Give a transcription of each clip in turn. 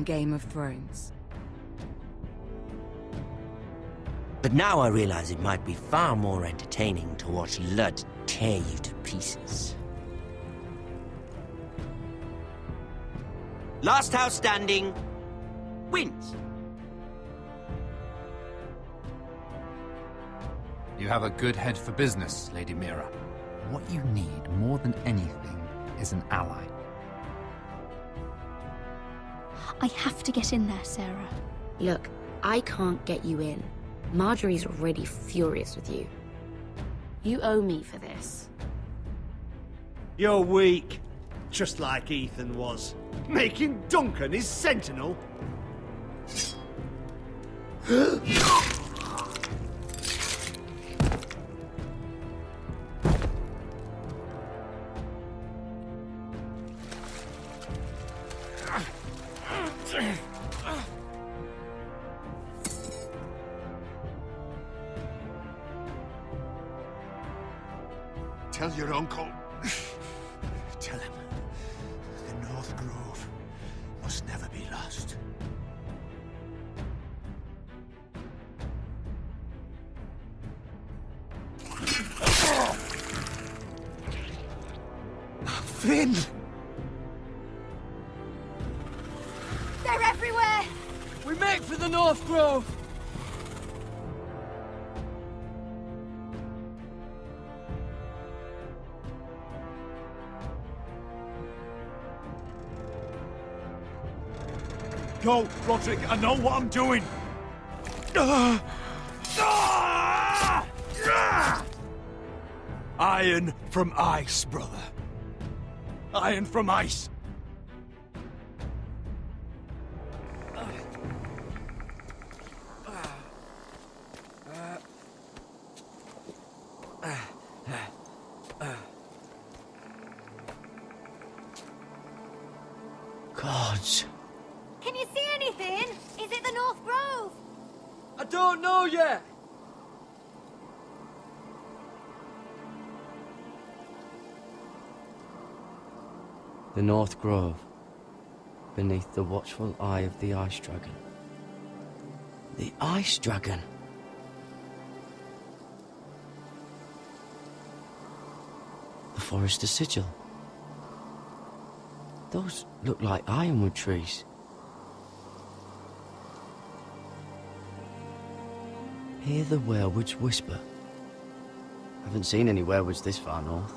from Game of Thrones. But now I realize it might be far more entertaining to watch Ludd tear you to pieces. Last house standing wins. You have a good head for business, Lady Mira. What you need more than anything is an ally. I have to get in there, Sarah. Look, I can't get you in. Marjorie's already furious with you. You owe me for this. You're weak. Just like Ethan was. Making Duncan his sentinel. Tell your uncle. Tell him the North Grove must never be lost. Finn! They're everywhere! We make for the North Grove! Go, Roderick, I know what I'm doing! Iron from ice, brother. Iron from ice. Gods. Can you see anything? Is it the North Grove? I don't know yet! The North Grove, beneath the watchful eye of the Ice Dragon. The Ice Dragon. The Forester Sigil. Those look like ironwood trees. Hear the werewoods whisper. Haven't seen any werewoods this far north.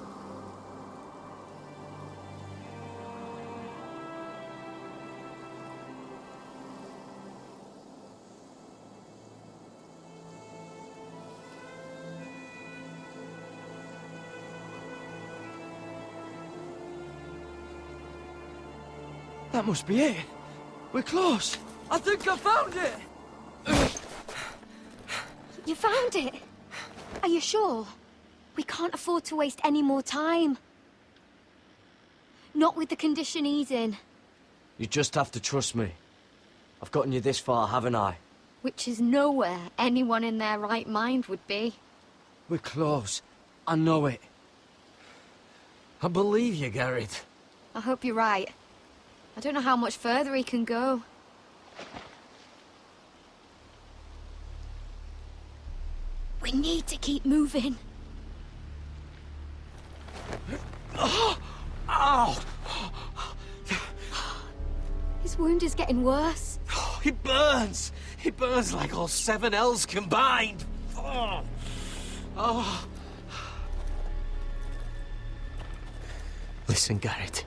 That must be it. We're close. I think I found it! You found it? Are you sure? We can't afford to waste any more time. Not with the condition he's in. You just have to trust me. I've gotten you this far, haven't I? Which is nowhere anyone in their right mind would be. We're close. I know it. I believe you, Garrett. I hope you're right. I don't know how much further he can go. We need to keep moving. Ow! His wound is getting worse. He burns! He burns like all 7 L's combined! Oh. Listen, Garrett.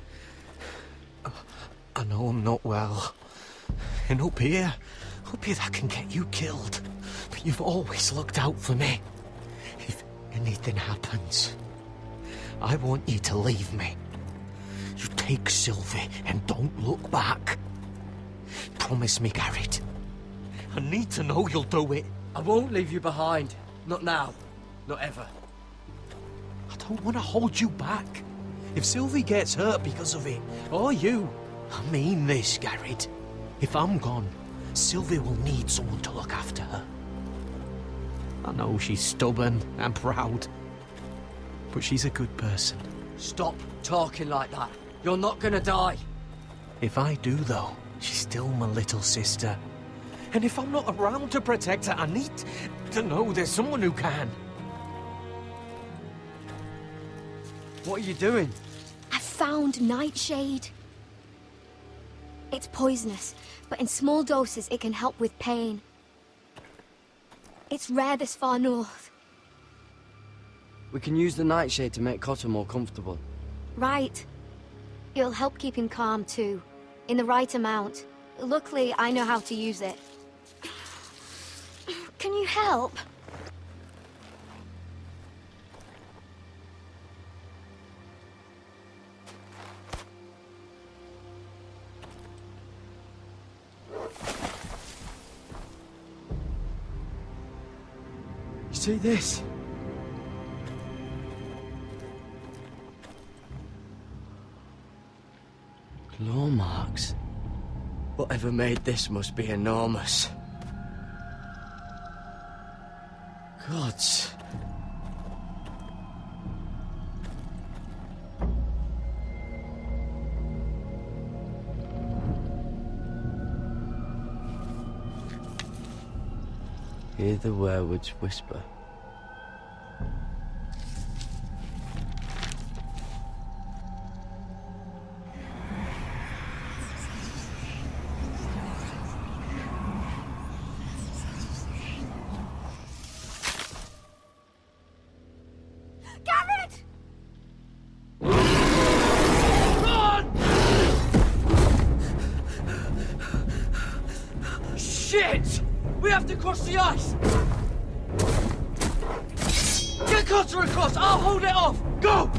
I know I'm not well. And up here that can get you killed. But you've always looked out for me. If anything happens, I want you to leave me. You take Sylvie and don't look back. Promise me, Garrett. I need to know you'll do it. I won't leave you behind. Not now. Not ever. I don't want to hold you back. If Sylvie gets hurt because of it, or you, I mean this, Garrett. If I'm gone, Sylvie will need someone to look after her. I know she's stubborn and proud, but she's a good person. Stop talking like that. You're not gonna die. If I do, though, She's still my little sister. And if I'm not around to protect her, I need to know there's someone who can. What are you doing? I found Nightshade. It's poisonous, but in small doses it can help with pain. It's rare this far north. We can use the nightshade to make Cotter more comfortable. Right. It'll help keep him calm too, in the right amount. Luckily, I know how to use it. Can you help? You see this? Claw marks. Whatever made this must be enormous. Gods. Hear the werewoods whisper. Garrett! Shit! We have to cross the ice! Get Cotter across! I'll hold it off! Go!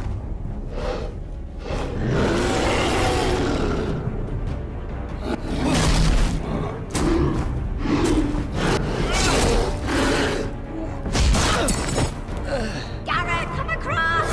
Garrett, come across!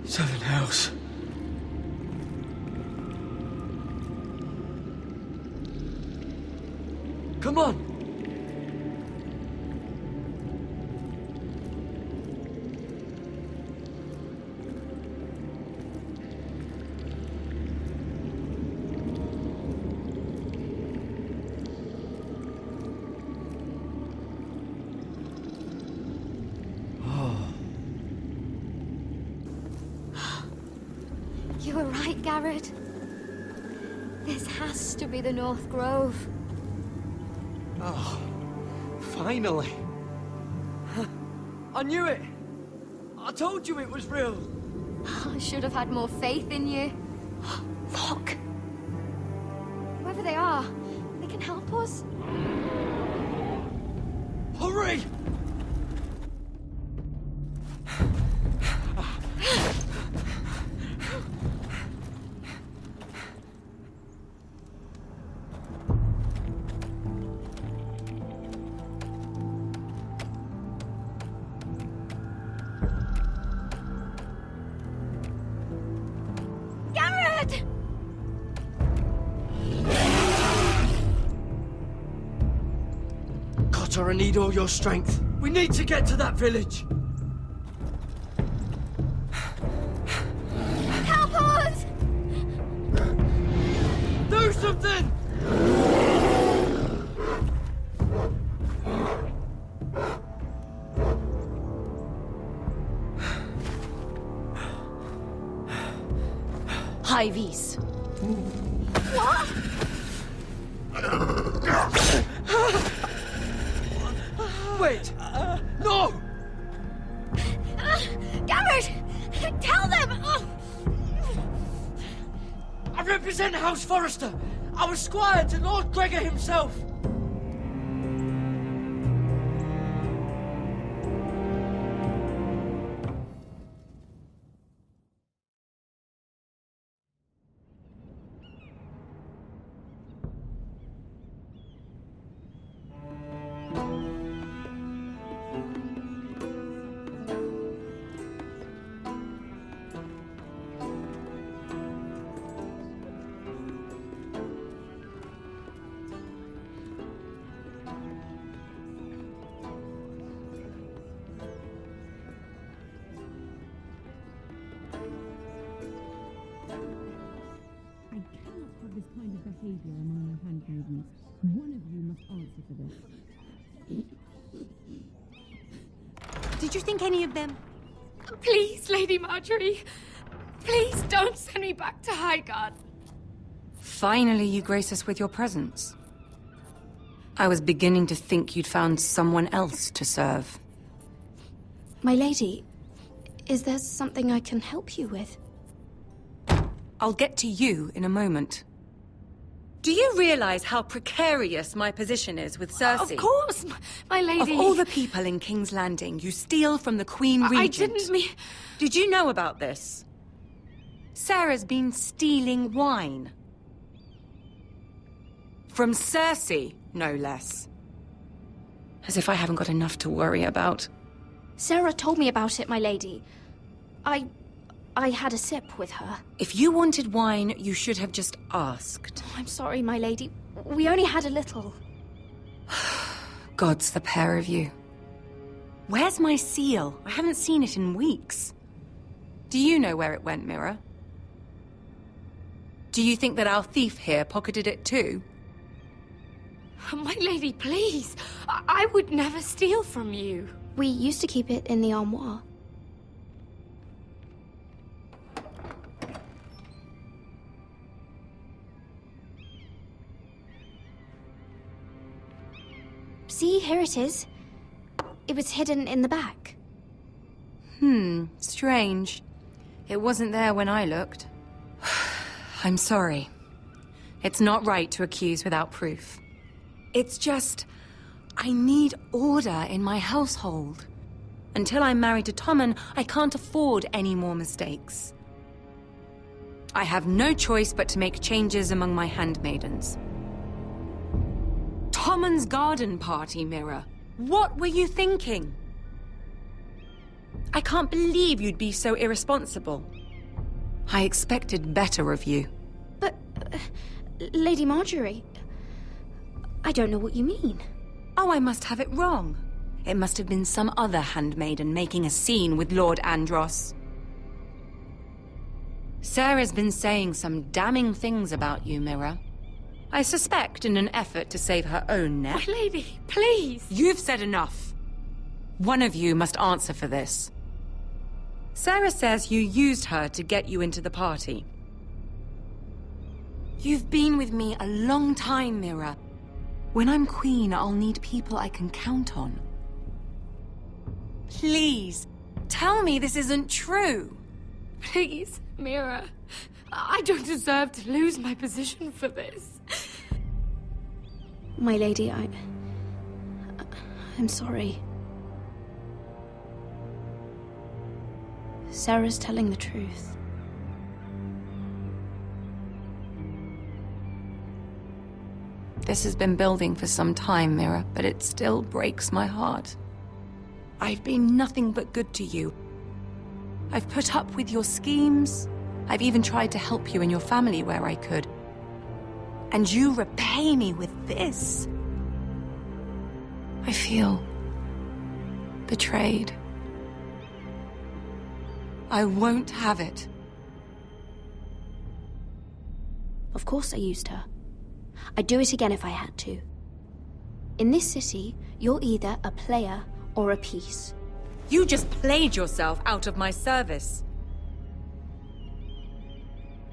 Seven Hells. Come on! You were right, Garrett. This has to be the North Grove. Oh, finally. I knew it! I told you it was real! I should have had more faith in you. Look! Whoever they are, they can help us. Hurry! Garrett! Cotter, I need all your strength. We need to get to that village. Help us! Do something! Hyves. What? Wait! No! Garrett! Tell them! I represent House Forrester. I was squire to Lord Gregor himself. I cannot have this kind of behavior among my handmaidens. One of you must answer for this. Did you think any of them? Please, Lady Marjorie. Please don't send me back to Highgarden. Finally, you grace us with your presence. I was beginning to think you'd found someone else to serve. My lady, is there something I can help you with? I'll get to you in a moment. Do you realize how precarious my position is with Cersei? Of course, my lady. Of all the people in King's Landing, you steal from the Queen Regent. I didn't mean... Did you know about this? Sarah's been stealing wine. From Cersei, no less. As if I haven't got enough to worry about. Sarah told me about it, my lady. I had a sip with her. If you wanted wine, you should have just asked. Oh, I'm sorry, my lady. We only had a little. Gods, the pair of you. Where's my seal? I haven't seen it in weeks. Do you know where it went, Mira? Do you think that our thief here pocketed it too? My lady, please. I would never steal from you. We used to keep it in the armoire. See, here it is. It was hidden in the back. Strange. It wasn't there when I looked. I'm sorry. It's not right to accuse without proof. It's just... I need order in my household. Until I'm married to Tommen, I can't afford any more mistakes. I have no choice but to make changes among my handmaidens. Tommen's garden party, Mira. What were you thinking? I can't believe you'd be so irresponsible. I expected better of you. But, Lady Marjorie, I don't know what you mean. Oh, I must have it wrong. It must have been some other handmaiden making a scene with Lord Andros. Sarah's been saying some damning things about you, Mira. I suspect in an effort to save her own neck. My lady, please! You've said enough. One of you must answer for this. Sarah says you used her to get you into the party. You've been with me a long time, Mira. When I'm queen, I'll need people I can count on. Please, tell me this isn't true. Please, Mira. I don't deserve to lose my position for this. My lady, I'm sorry. Sarah's telling the truth. This has been building for some time, Mira, but it still breaks my heart. I've been nothing but good to you. I've put up with your schemes. I've even tried to help you and your family where I could. And you repay me with this. I feel betrayed. I won't have it. Of course I used her. I'd do it again if I had to. In this city, you're either a player or a piece. You just played yourself out of my service.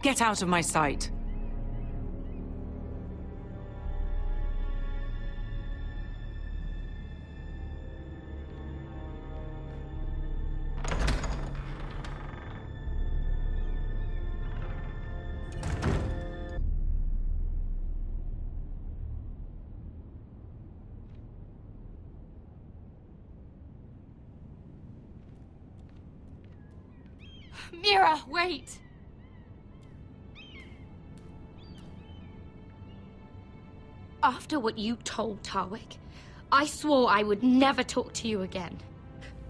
Get out of my sight. Mira, wait! After what you told Tarwick, I swore I would never talk to you again.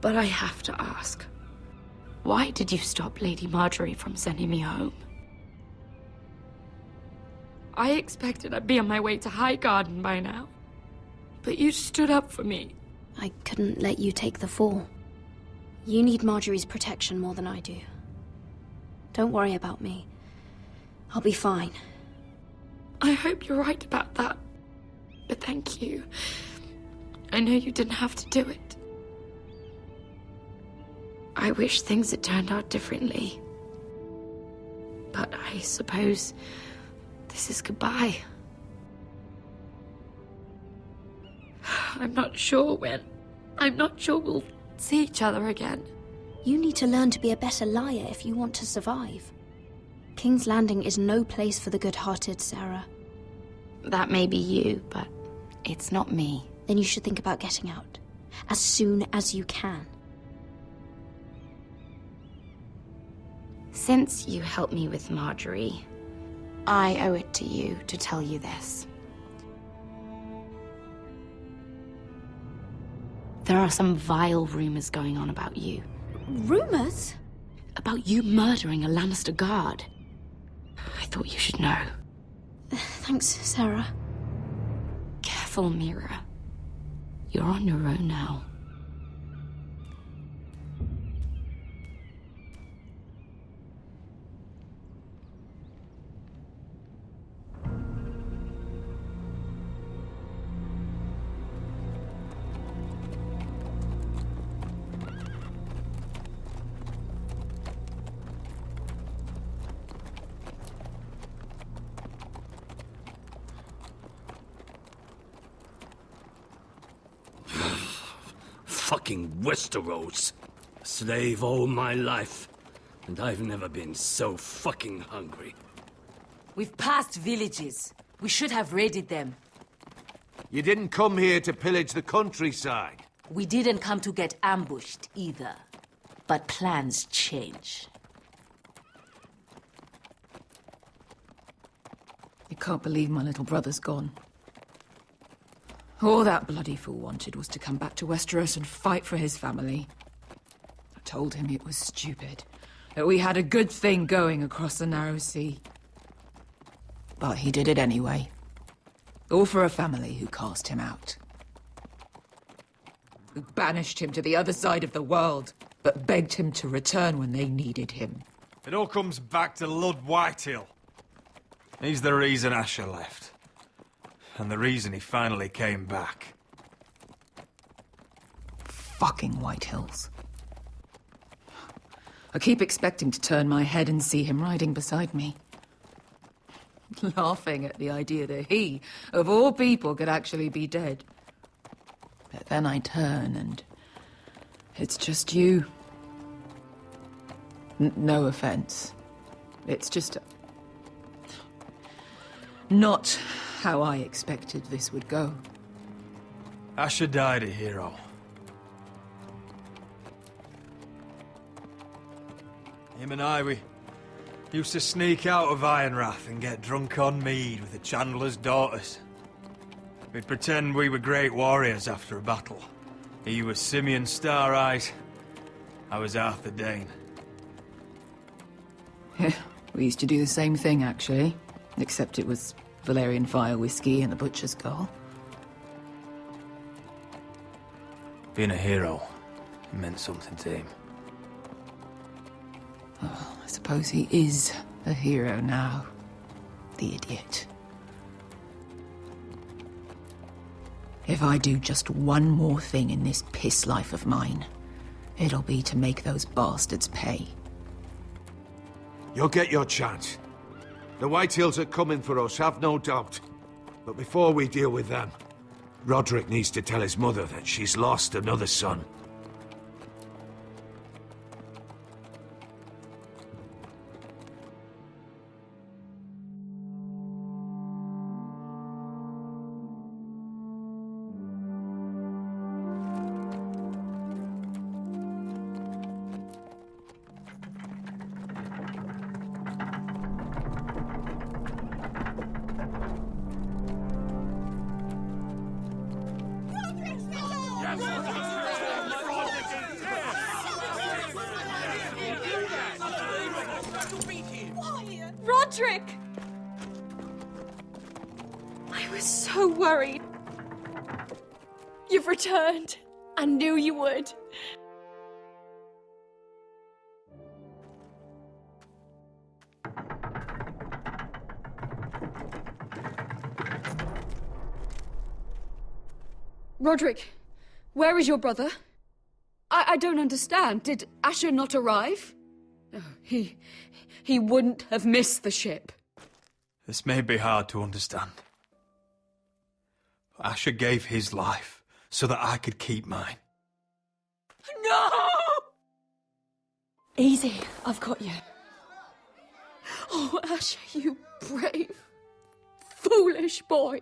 But I have to ask, why did you stop Lady Marjorie from sending me home? I expected I'd be on my way to Highgarden by now. But you stood up for me. I couldn't let you take the fall. You need Marjorie's protection more than I do. Don't worry about me. I'll be fine. I hope you're right about that. But thank you. I know you didn't have to do it. I wish things had turned out differently. But I suppose this is goodbye. I'm not sure when. I'm not sure we'll see each other again. You need to learn to be a better liar if you want to survive. King's Landing is no place for the good-hearted, Sarah. That may be you, but it's not me. Then you should think about getting out. As soon as you can. Since you helped me with Marjorie, I owe it to you to tell you this. There are some vile rumors going on about you. Rumors? About you murdering a Lannister guard. I thought you should know. Thanks, Sarah. Careful, Mira. You're on your own now. Fucking Westeros. Slave all my life. And I've never been so fucking hungry. We've passed villages. We should have raided them. You didn't come here to pillage the countryside. We didn't come to get ambushed either. But plans change. You can't believe my little brother's gone. All that bloody fool wanted was to come back to Westeros and fight for his family. I told him it was stupid, that we had a good thing going across the narrow sea. But he did it anyway. All for a family who cast him out. Who banished him to the other side of the world, but begged him to return when they needed him. It all comes back to Lud Whitehill. He's the reason Asher left. And the reason he finally came back. Fucking Whitehills. I keep expecting to turn my head and see him riding beside me. Laughing at the idea that he, of all people, could actually be dead. But then I turn and it's just you. No offense. It's just not how I expected this would go. Asher died a hero. Him and I, we used to sneak out of Ironrath and get drunk on mead with the Chandler's daughters. We'd pretend we were great warriors after a battle. He was Simeon Star-Eyes. I was Arthur Dane. Yeah, we used to do the same thing, actually. Except it was Valerian fire whiskey and the butcher's girl. Being a hero meant something to him. Oh, I suppose he is a hero now. The idiot. If I do just one more thing in this piss life of mine, it'll be to make those bastards pay. You'll get your chance. The Whitehills are coming for us, have no doubt. But before we deal with them, Roderick needs to tell his mother that she's lost another son. Roderick! I was so worried. You've returned. I knew you would. Roderick, where is your brother? I don't understand. Did Asher not arrive? Oh, he wouldn't have missed the ship. This may be hard to understand. But Asher gave his life so that I could keep mine. No! Easy, I've got you. Oh, Asher, you brave, foolish boy.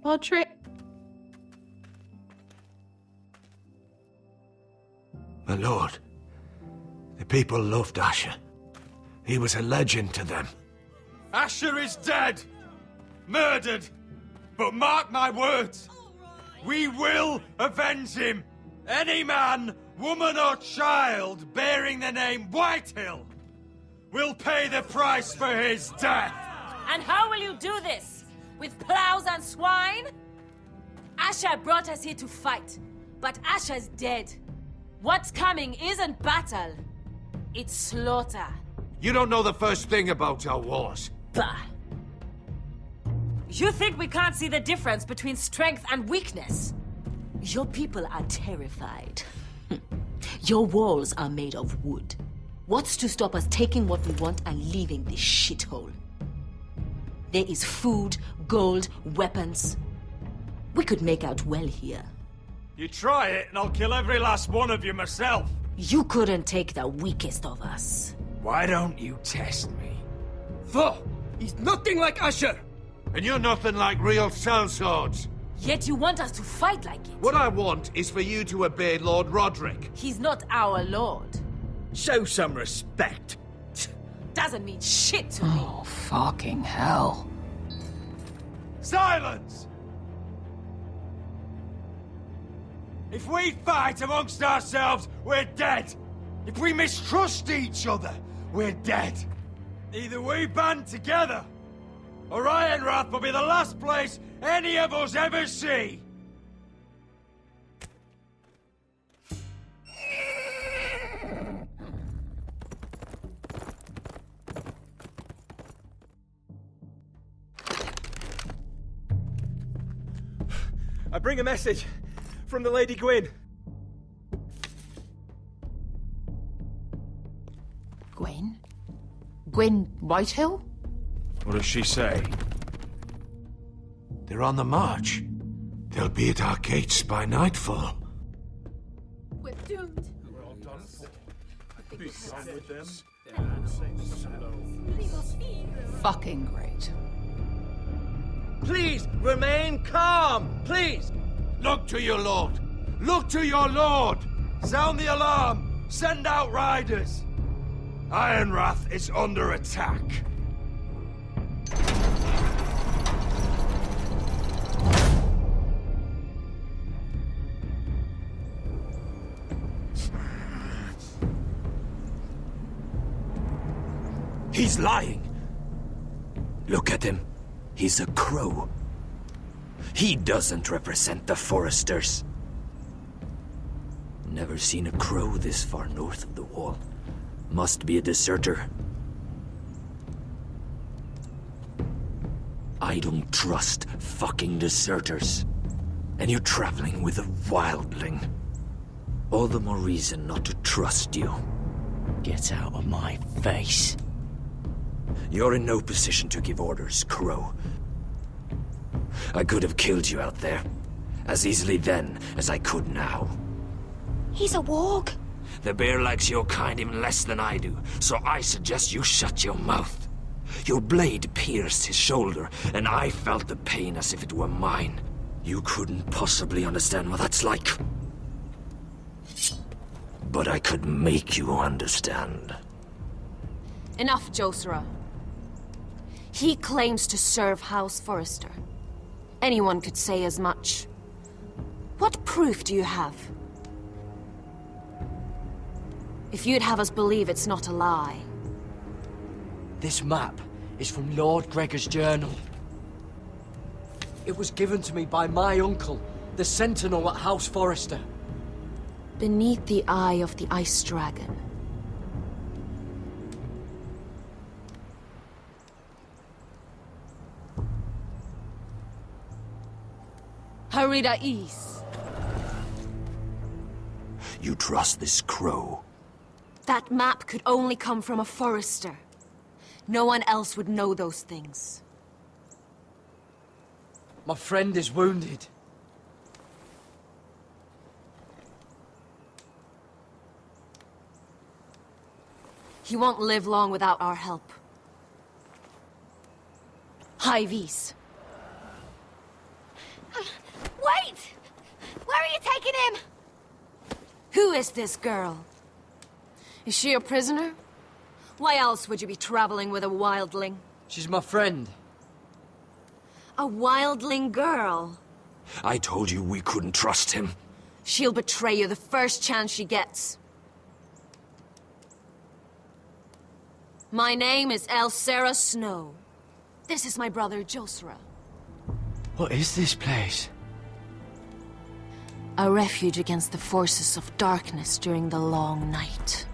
Roderick. My lord, the people loved Asher. He was a legend to them. Asher is dead! Murdered! But mark my words! We will avenge him! Any man, woman or child bearing the name Whitehill will pay the price for his death! And how will you do this? With plows and swine? Asher brought us here to fight, but Asher's dead. What's coming isn't battle, it's slaughter. You don't know the first thing about our wars. Bah! You think we can't see the difference between strength and weakness? Your people are terrified. Your walls are made of wood. What's to stop us taking what we want and leaving this shithole? There is food, gold, weapons. We could make out well here. You try it and I'll kill every last one of you myself. You couldn't take the weakest of us. Why don't you test me? For he's nothing like Asher. And you're nothing like real sellswords. Yet you want us to fight like it. What I want is for you to obey Lord Roderick. He's not our lord. Show some respect. Doesn't mean shit to me. Oh, fucking hell. Silence! If we fight amongst ourselves, we're dead. If we mistrust each other, we're dead. Either we band together, or Ironrath will be the last place any of us ever see. I bring a message from the Lady Gwyn. Gwyn? Gwyn Whitehill? What does she say? They're on the march. They'll be at our gates by nightfall. We're doomed. We're all done for. Be done with them. Fucking great. Please, remain calm, please! Look to your lord! Look to your lord! Sound the alarm! Send out riders! Ironrath is under attack. He's lying! Look at him. He's a crow. He doesn't represent the Foresters. Never seen a crow this far north of the wall. Must be a deserter. I don't trust fucking deserters. And you're traveling with a wildling. All the more reason not to trust you. Get out of my face. You're in no position to give orders, Crow. I could have killed you out there. As easily then as I could now. He's a warg. The bear likes your kind even less than I do, so I suggest you shut your mouth. Your blade pierced his shoulder, and I felt the pain as if it were mine. You couldn't possibly understand what that's like. But I could make you understand. Enough, Josera. He claims to serve House Forrester. Anyone could say as much. What proof do you have? If you'd have us believe it's not a lie. This map is from Lord Gregor's journal. It was given to me by my uncle, the Sentinel at House Forrester. Beneath the eye of the Ice Dragon. Harida East. You trust this crow? That map could only come from a Forrester. No one else would know those things. My friend is wounded. He won't live long without our help. High Vis. Wait! Where are you taking him? Who is this girl? Is she a prisoner? Why else would you be traveling with a wildling? She's my friend. A wildling girl? I told you we couldn't trust him. She'll betray you the first chance she gets. My name is Elsera Snow. This is my brother, Josera. What is this place? A refuge against the forces of darkness during the long night.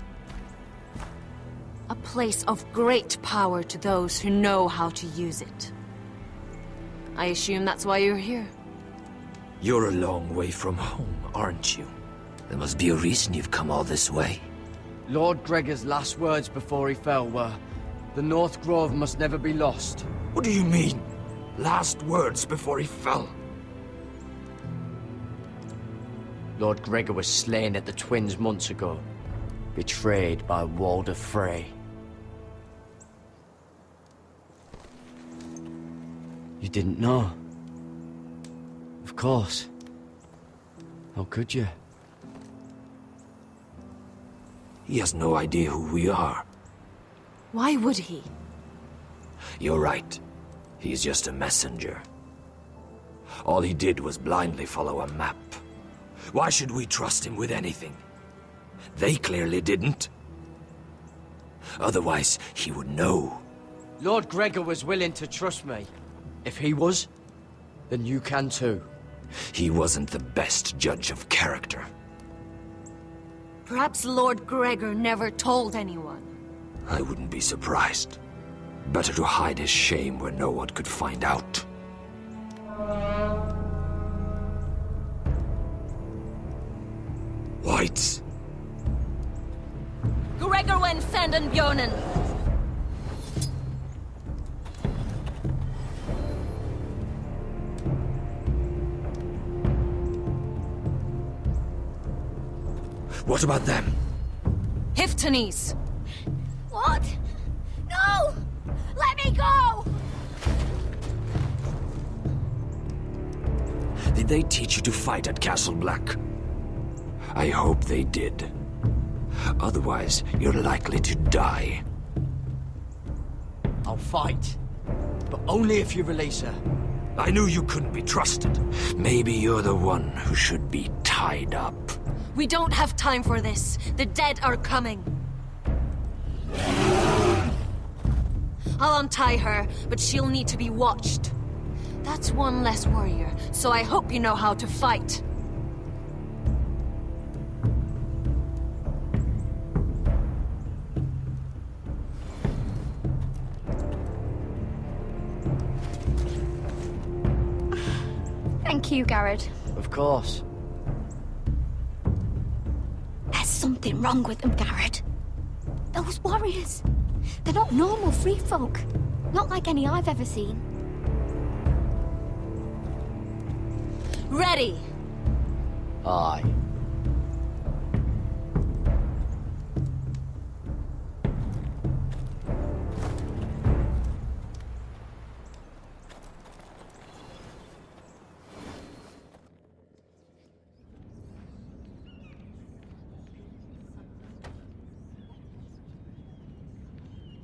A place of great power to those who know how to use it. I assume that's why you're here. You're a long way from home, aren't you? There must be a reason you've come all this way. Lord Gregor's last words before he fell were, "The North Grove must never be lost." What do you mean? Last words before he fell? Lord Gregor was slain at the Twins months ago, betrayed by Walder Frey. You didn't know? Of course. How could you? He has no idea who we are. Why would he? You're right. He's just a messenger. All he did was blindly follow a map. Why should we trust him with anything? They clearly didn't. Otherwise, he would know. Lord Gregor was willing to trust me. If he was, then you can too. He wasn't the best judge of character. Perhaps Lord Gregor never told anyone. I wouldn't be surprised. Better to hide his shame where no one could find out. Whites. Gregor wen Fanden Bjonen. What about them? Hiftanes. What? No! Let me go! Did they teach you to fight at Castle Black? I hope they did. Otherwise, you're likely to die. I'll fight. But only if you release her. I knew you couldn't be trusted. Maybe you're the one who should be tied up. We don't have time for this. The dead are coming. I'll untie her, but she'll need to be watched. That's one less warrior, so I hope you know how to fight. Thank you, Garrett. Of course. There's something wrong with them, Garrett. Those warriors. They're not normal free folk. Not like any I've ever seen. Ready! Aye.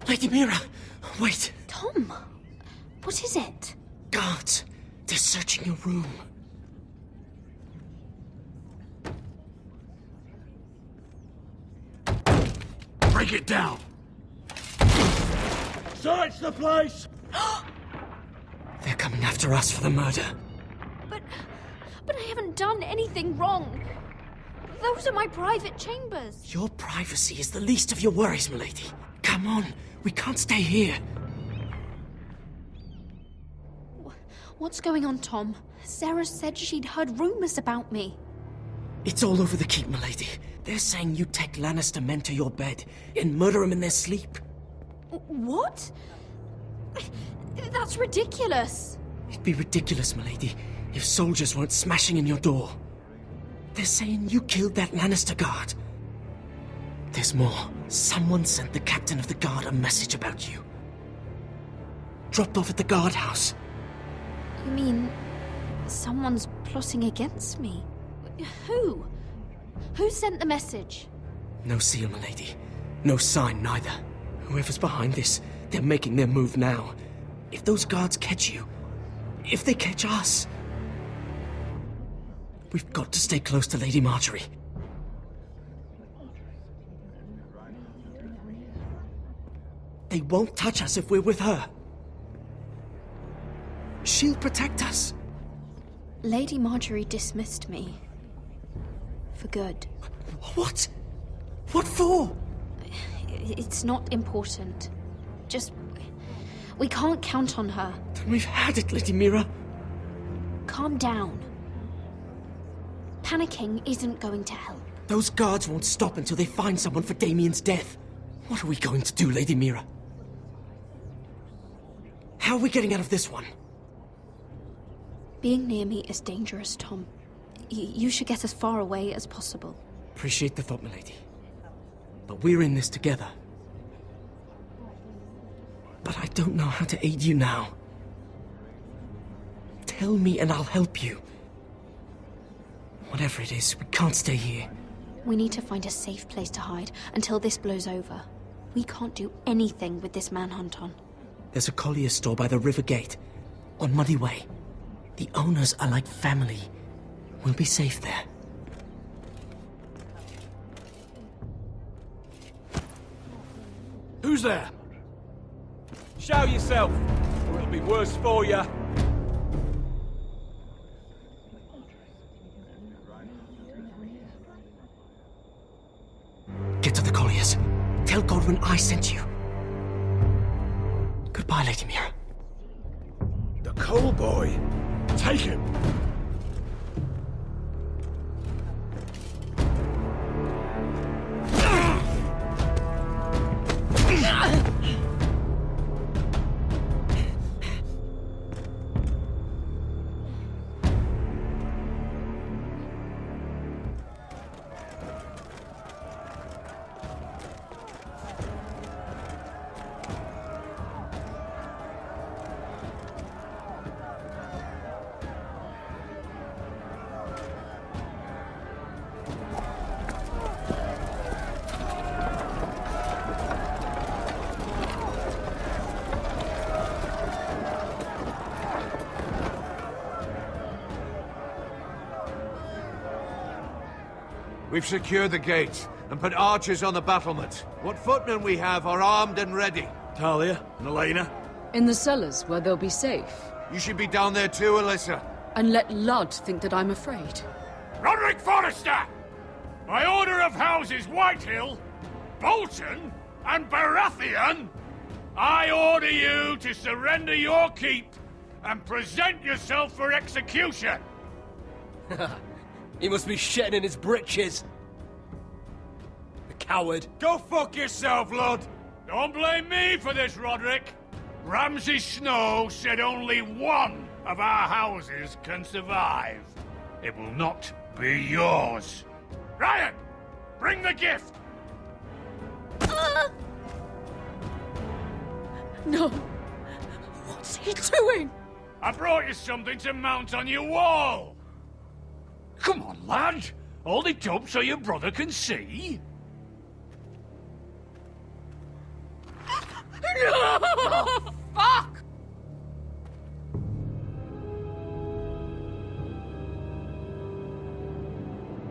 Lady Mira, wait. Tom, what is it? Guards, they're searching your room. Break it down! Search the place! They're coming after us for the murder. But I haven't done anything wrong. Those are my private chambers. Your privacy is the least of your worries, milady. Come on, we can't stay here. What's going on, Tom? Sarah said she'd heard rumors about me. It's all over the keep, milady. They're saying you take Lannister men to your bed and murder them in their sleep. What? That's ridiculous. It'd be ridiculous, milady, if soldiers weren't smashing in your door. They're saying you killed that Lannister guard. There's more. Someone sent the captain of the guard a message about you. Dropped off at the guardhouse. You mean someone's plotting against me? Who? Who sent the message? No seal, milady. No sign, neither. Whoever's behind this, they're making their move now. If those guards catch you, if they catch us, we've got to stay close to Lady Marjorie. They won't touch us if we're with her. She'll protect us. Lady Marjorie dismissed me. For good. What? What for? It's not important. Just... we can't count on her. Then we've had it, Lady Mira. Calm down. Panicking isn't going to help. Those guards won't stop until they find someone for Damien's death. What are we going to do, Lady Mira? How are we getting out of this one? Being near me is dangerous, Tom. You should get as far away as possible. Appreciate the thought, milady. But we're in this together. But I don't know how to aid you now. Tell me and I'll help you. Whatever it is, we can't stay here. We need to find a safe place to hide until this blows over. We can't do anything with this manhunt on. There's a collier's store by the river gate, on Muddy Way. The owners are like family. We'll be safe there. Who's there? Show yourself, or it'll be worse for you. Get to the colliers. Tell Godwin I sent you. Goodbye, Lady Mira. The Cole boy. Take him. We've secured the gates and put archers on the battlement. What footmen we have are armed and ready. Talia and Elena? In the cellars, where they'll be safe. You should be down there too, Alyssa. And let Ludd think that I'm afraid. Roderick Forrester! By order of Houses Whitehill, Bolton, and Baratheon, I order you to surrender your keep and present yourself for execution. He must be shitting in his britches. The coward. Go fuck yourself, Lud! Don't blame me for this, Roderick. Ramsay Snow said only one of our houses can survive. It will not be yours. Ryan, bring the gift! No. What's he doing? I brought you something to mount on your wall. Come on, lad. Hold it up so your brother can see. Oh, fuck!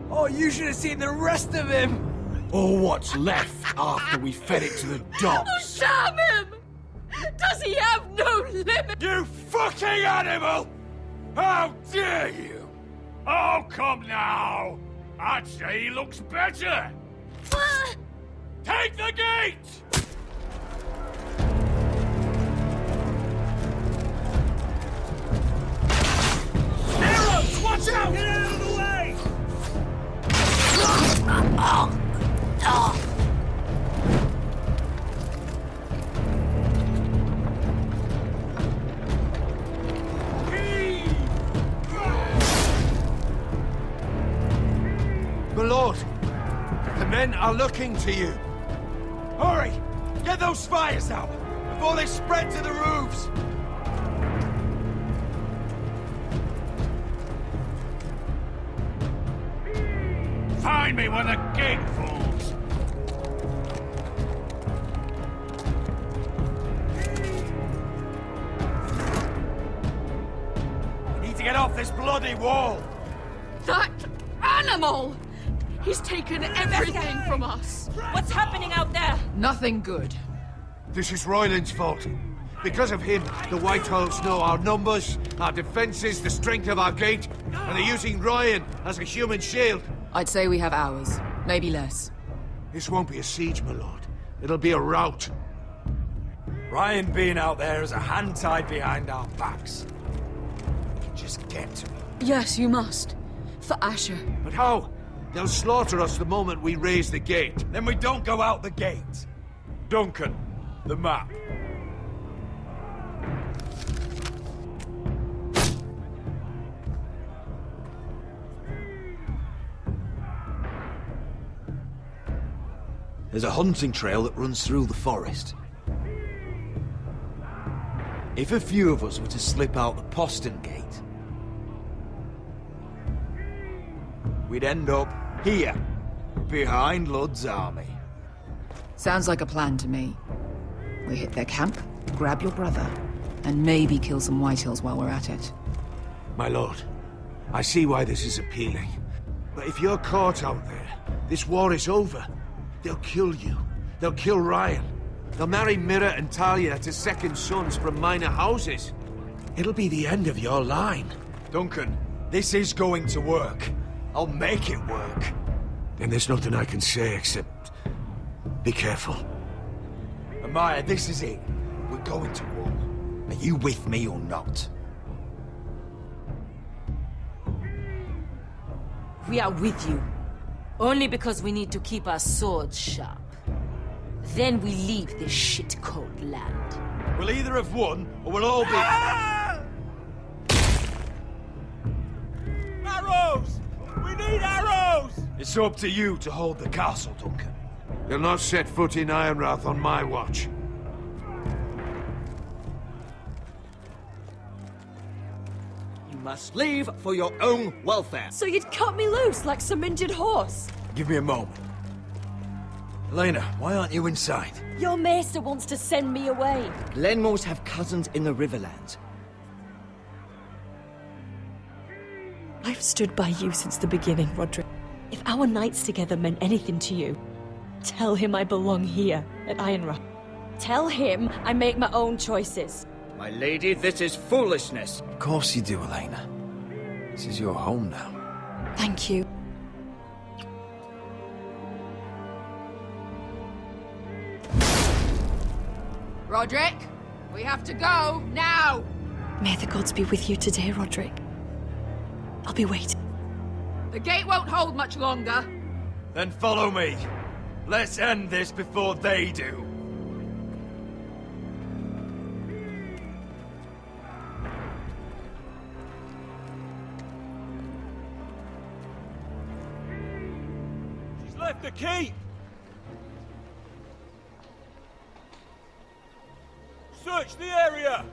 Oh, you should have seen the rest of him! Or what's left after we fed it to the dogs. Damn him! Does he have no limit? You fucking animal! How dare you! Oh, come now! I'd say he looks better! Take the gate! Arrows! Watch out! Get out of the way! My lord, the men are looking to you. Hurry! Get those fires out before they spread to the roofs! Find me when the gate falls! We need to get off this bloody wall! That animal! He's taken everything from us. What's happening out there? Nothing good. This is Royland's fault. Because of him, the Whitehawks know our numbers, our defenses, the strength of our gate, and they're using Ryan as a human shield. I'd say we have hours, maybe less. This won't be a siege, my lord. It'll be a rout. Ryan being out there is a hand tied behind our backs. We can just get to him. Yes, you must. For Asher. But how? They'll slaughter us the moment we raise the gate. Then we don't go out the gate. Duncan, the map. There's a hunting trail that runs through the forest. If a few of us were to slip out the postern gate, we'd end up here, behind Ludd's army. Sounds like a plan to me. We hit their camp, grab your brother, and maybe kill some Whitehills while we're at it. My lord, I see why this is appealing. But if you're caught out there, this war is over. They'll kill you. They'll kill Ryan. They'll marry Mira and Talia to second sons from minor houses. It'll be the end of your line. Duncan, this is going to work. I'll make it work. Then there's nothing I can say except... be careful. Amaya, this is it. We're going to war. Are you with me or not? We are with you. Only because we need to keep our swords sharp. Then we leave this shit-cold land. We'll either have won, or we'll all be... Arrows! We need arrows! It's up to you to hold the castle, Duncan. They'll not set foot in Ironrath on my watch. You must leave for your own welfare. So you'd cut me loose like some injured horse? Give me a moment. Elena, why aren't you inside? Your maester wants to send me away. Glenmores have cousins in the Riverlands. I've stood by you since the beginning, Roderick. If our nights together meant anything to you, tell him I belong here at Ironrath. Tell him I make my own choices. My lady, this is foolishness. Of course you do, Elena. This is your home now. Thank you. Roderick, we have to go, now! May the gods be with you today, Roderick. I'll be waiting. The gate won't hold much longer. Then follow me. Let's end this before they do. She's left the keep! Search the area!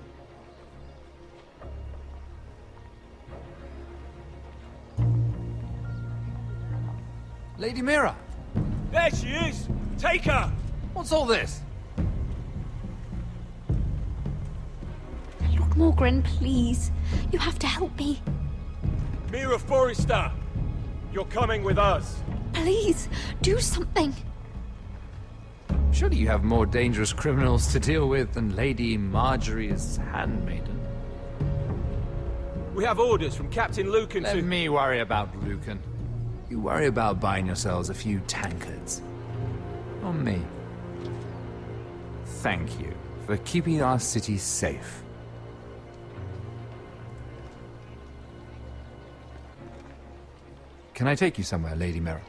Lady Mira! There she is! Take her! What's all this? Morgren, please. You have to help me. Mira Forrester! You're coming with us. Please, do something. Surely you have more dangerous criminals to deal with than Lady Marjorie's handmaiden. We have orders from Captain Lucan to... Let me worry about Lucan. You worry about buying yourselves a few tankards. On me. Thank you for keeping our city safe. Can I take you somewhere, Lady Mira?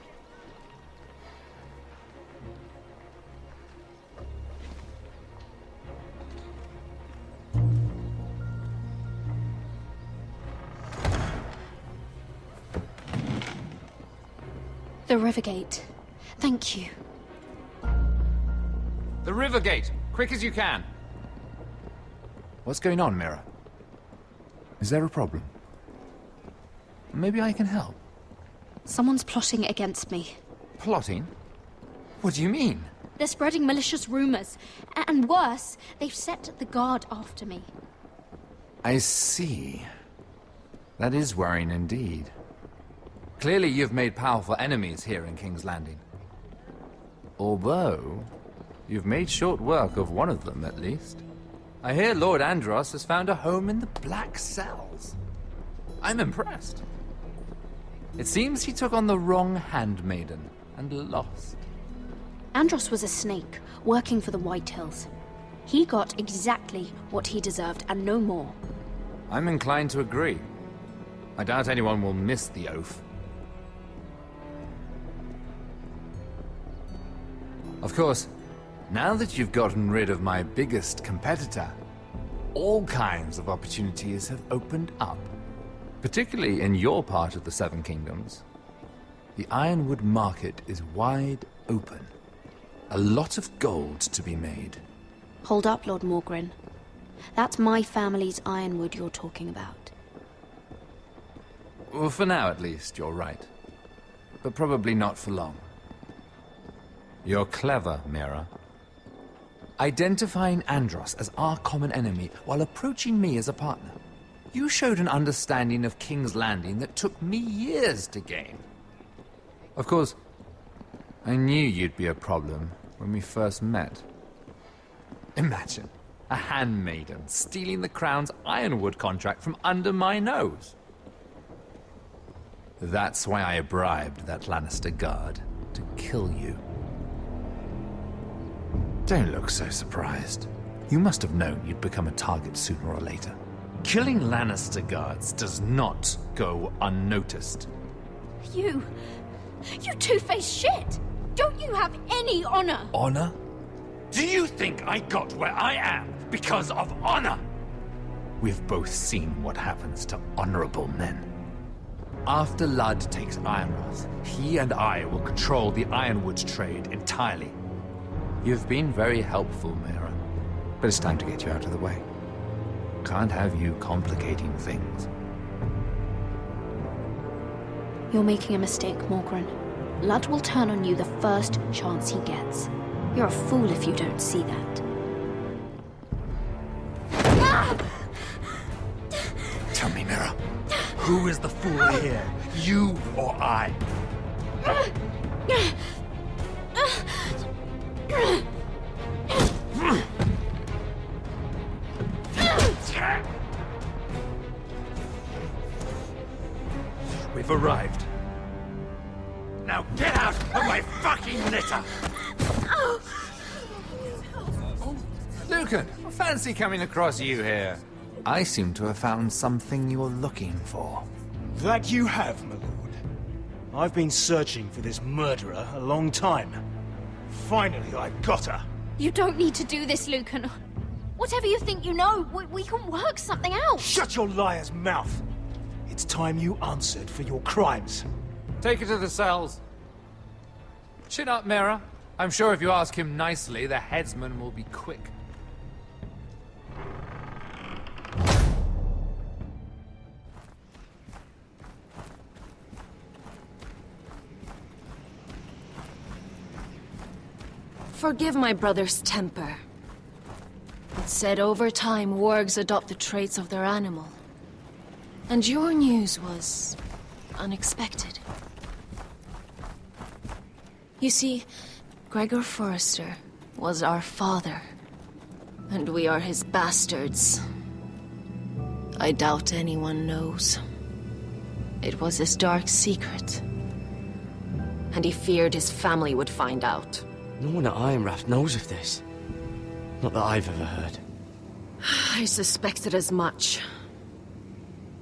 The Rivergate. Thank you. The Rivergate! Quick as you can! What's going on, Mira? Is there a problem? Maybe I can help. Someone's plotting against me. Plotting? What do you mean? They're spreading malicious rumors. And worse, they've set the guard after me. I see. That is worrying indeed. Clearly you've made powerful enemies here in King's Landing. Although, you've made short work of one of them, at least. I hear Lord Andros has found a home in the Black Cells. I'm impressed. It seems he took on the wrong handmaiden and lost. Andros was a snake, working for the Whitehills. He got exactly what he deserved, and no more. I'm inclined to agree. I doubt anyone will miss the oath. Of course, now that you've gotten rid of my biggest competitor, all kinds of opportunities have opened up. Particularly in your part of the Seven Kingdoms. The Ironwood market is wide open. A lot of gold to be made. Hold up, Lord Morgren. That's my family's Ironwood you're talking about. Well, for now at least, you're right. But probably not for long. You're clever, Mira. Identifying Andros as our common enemy while approaching me as a partner. You showed an understanding of King's Landing that took me years to gain. Of course, I knew you'd be a problem when we first met. Imagine, a handmaiden stealing the Crown's Ironwood contract from under my nose. That's why I bribed that Lannister guard to kill you. Don't look so surprised. You must have known you'd become a target sooner or later. Killing Lannister guards does not go unnoticed. You two-faced shit! Don't you have any honor? Honor? Do you think I got where I am because of honor? We've both seen what happens to honorable men. After Ludd takes Ironrath, he and I will control the Ironwood trade entirely. You've been very helpful, Mira, but it's time to get you out of the way. Can't have you complicating things. You're making a mistake, Morgren. Ludd will turn on you the first chance he gets. You're a fool if you don't see that. Tell me, Mira, who is the fool here? You or I? We've arrived. Now get out of my fucking litter! Lucan, fancy coming across you here. I seem to have found something you're looking for. That you have, my lord. I've been searching for this murderer a long time. Finally, I got her. You don't need to do this, Lucan. Whatever you think you know, we can work something out. Shut your liar's mouth! It's time you answered for your crimes. Take her to the cells. Chin up, Mira. I'm sure if you ask him nicely, the headsman will be quick. Forgive my brother's temper. It said over time, wargs adopt the traits of their animal. And your news was unexpected. You see, Gregor Forrester was our father, and we are his bastards. I doubt anyone knows. It was his dark secret, and he feared his family would find out. No one at Ironrath knows of this. Not that I've ever heard. I suspected as much.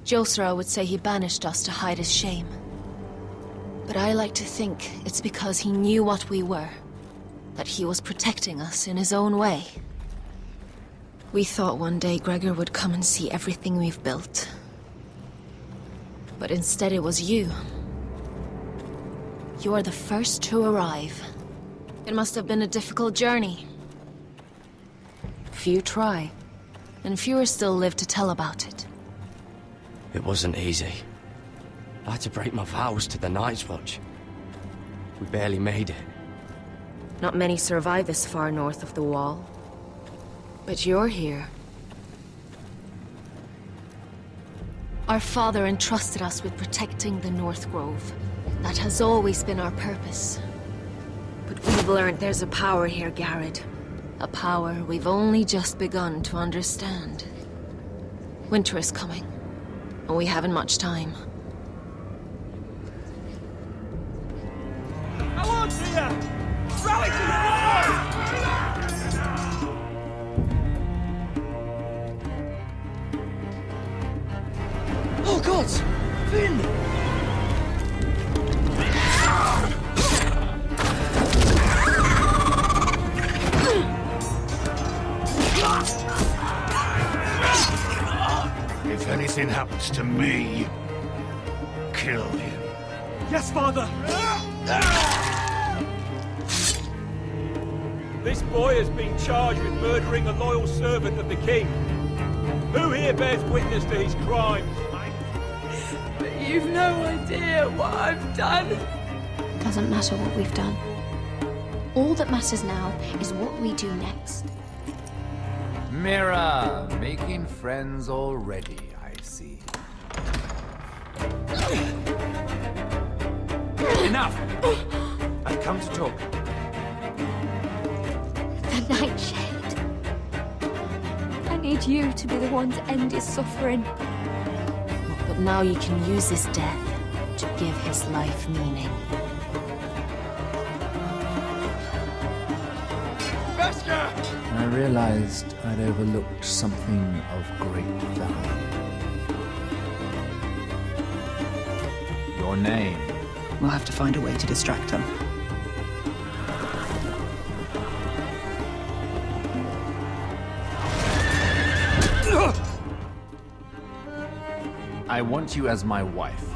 Josra would say he banished us to hide his shame. But I like to think it's because he knew what we were. That he was protecting us in his own way. We thought one day Gregor would come and see everything we've built. But instead it was you. You are the first to arrive. It must have been a difficult journey. Few try, and fewer still live to tell about it. It wasn't easy. I had to break my vows to the Night's Watch. We barely made it. Not many survive this far north of the Wall. But you're here. Our father entrusted us with protecting the North Grove. That has always been our purpose. But we've learned there's a power here, Garrett. A power we've only just begun to understand. Winter is coming, and we haven't much time. I want to you! Rally to the Oh, God! Finn! If anything happens to me, kill him. Yes, Father! This boy has been charged with murdering a loyal servant of the king. Who here bears witness to his crimes? But you've no idea what I've done. Doesn't matter what we've done. All that matters now is what we do next. Mira, making friends already, I see. Enough! I've come to talk. The Nightshade. I need you to be the one to end his suffering. But now you can use his death to give his life meaning. I realized I'd overlooked something of great value. Your name. We'll have to find a way to distract him. I want you as my wife.